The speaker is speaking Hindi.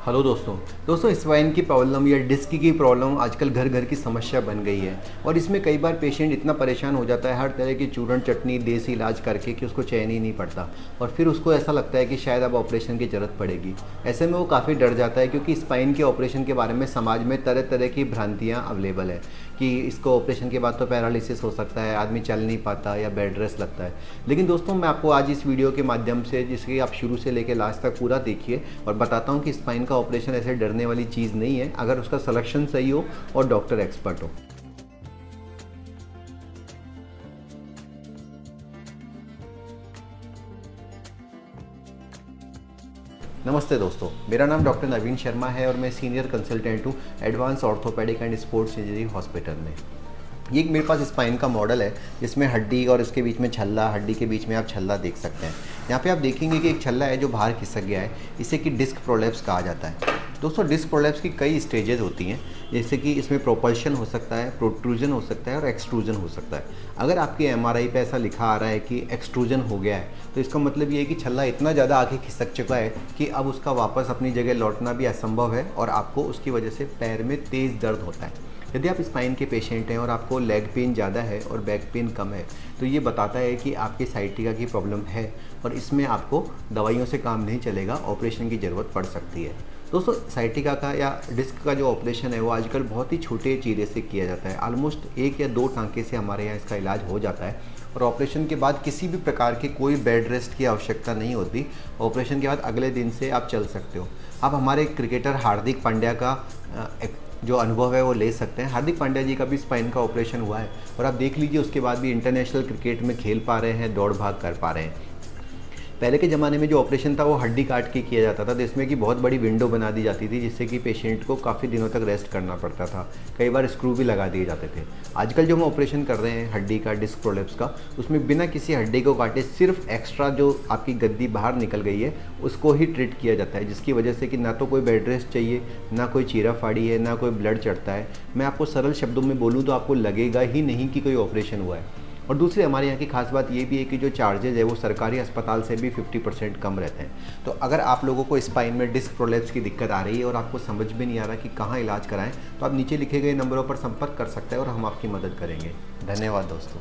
हेलो दोस्तों स्पाइन की प्रॉब्लम या डिस्क की प्रॉब्लम आजकल घर घर की समस्या बन गई है। और इसमें कई बार पेशेंट इतना परेशान हो जाता है हर तरह की चूरन चटनी देसी इलाज करके कि उसको चैन ही नहीं पड़ता और फिर उसको ऐसा लगता है कि शायद अब ऑपरेशन की ज़रूरत पड़ेगी। ऐसे में वो काफ़ी डर जाता है क्योंकि स्पाइन के ऑपरेशन के बारे में समाज में तरह तरह की भ्रांतियाँ अवेलेबल है कि इसको ऑपरेशन के बाद तो पैरालिसिस हो सकता है, आदमी चल नहीं पाता या बेड रेस्ट लगता है। लेकिन दोस्तों मैं आपको आज इस वीडियो के माध्यम से, जिसकी आप शुरू से लेकर लास्ट तक पूरा देखिए, और बताता हूँ कि स्पाइन का ऑपरेशन ऐसे डरने वाली चीज़ नहीं है अगर उसका सिलेक्शन सही हो और डॉक्टर एक्सपर्ट हो। नमस्ते दोस्तों, मेरा नाम डॉक्टर नवीन शर्मा है और मैं सीनियर कंसल्टेंट हूँ advance orthopaedic and sports injury hospital में। ये मेरे पास स्पाइन का मॉडल है जिसमें हड्डी और इसके बीच में छल्ला, हड्डी के बीच में आप छल्ला देख सकते हैं। यहाँ पे आप देखेंगे कि एक छल्ला है जो बाहर खिसक गया है, इसे कि डिस्क प्रोलैप्स कहा जाता है। दोस्तों डिस्क प्रोलैप्स की कई स्टेजेस होती हैं, जैसे कि इसमें प्रोपल्शन हो सकता है, प्रोट्रूजन हो सकता है और एक्सट्रूजन हो सकता है। अगर आपके एमआरआई पे ऐसा लिखा आ रहा है कि एक्सट्रूजन हो गया है तो इसका मतलब ये है कि छल्ला इतना ज़्यादा आगे खिसक चुका है कि अब उसका वापस अपनी जगह लौटना भी असंभव है और आपको उसकी वजह से पैर में तेज़ दर्द होता है। यदि आप स्पाइन के पेशेंट हैं और आपको लेग पेन ज़्यादा है और बैक पेन कम है तो ये बताता है कि आपकी साइटिका की प्रॉब्लम है और इसमें आपको दवाइयों से काम नहीं चलेगा, ऑपरेशन की ज़रूरत पड़ सकती है। दोस्तों साइटिका का या डिस्क का जो ऑपरेशन है वो आजकल बहुत ही छोटे चीरे से किया जाता है। ऑलमोस्ट 1 या 2 टांके से हमारे यहाँ इसका इलाज हो जाता है और ऑपरेशन के बाद किसी भी प्रकार की कोई बेड रेस्ट की आवश्यकता नहीं होती। ऑपरेशन के बाद अगले दिन से आप चल सकते हो। आप हमारे क्रिकेटर हार्दिक पांड्या का जो अनुभव है वो ले सकते हैं। हार्दिक पांड्या जी का भी स्पाइन का ऑपरेशन हुआ है और आप देख लीजिए उसके बाद भी इंटरनेशनल क्रिकेट में खेल पा रहे हैं, दौड़ भाग कर पा रहे हैं। पहले के ज़माने में जो ऑपरेशन था वो हड्डी काट के किया जाता था, तो इसमें कि बहुत बड़ी विंडो बना दी जाती थी जिससे कि पेशेंट को काफ़ी दिनों तक रेस्ट करना पड़ता था। कई बार स्क्रू भी लगा दिए जाते थे। आजकल जो हम ऑपरेशन कर रहे हैं हड्डी का, डिस्क प्रोलैप्स का, उसमें बिना किसी हड्डी को काटे सिर्फ एक्स्ट्रा जो आपकी गद्दी बाहर निकल गई है उसको ही ट्रीट किया जाता है, जिसकी वजह से कि ना तो कोई बेड रेस्ट चाहिए, ना कोई चीरा फाड़ी है, ना कोई ब्लड चढ़ता है। मैं आपको सरल शब्दों में बोलूँ तो आपको लगेगा ही नहीं कि कोई ऑपरेशन हुआ है। और दूसरी हमारे यहाँ की खास बात ये भी है कि जो चार्जेज है वो सरकारी अस्पताल से भी 50% कम रहते हैं। तो अगर आप लोगों को स्पाइन में डिस्क प्रोलैप्स की दिक्कत आ रही है और आपको समझ में नहीं आ रहा कि कहाँ इलाज कराएं, तो आप नीचे लिखे गए नंबरों पर संपर्क कर सकते हैं और हम आपकी मदद करेंगे। धन्यवाद दोस्तों।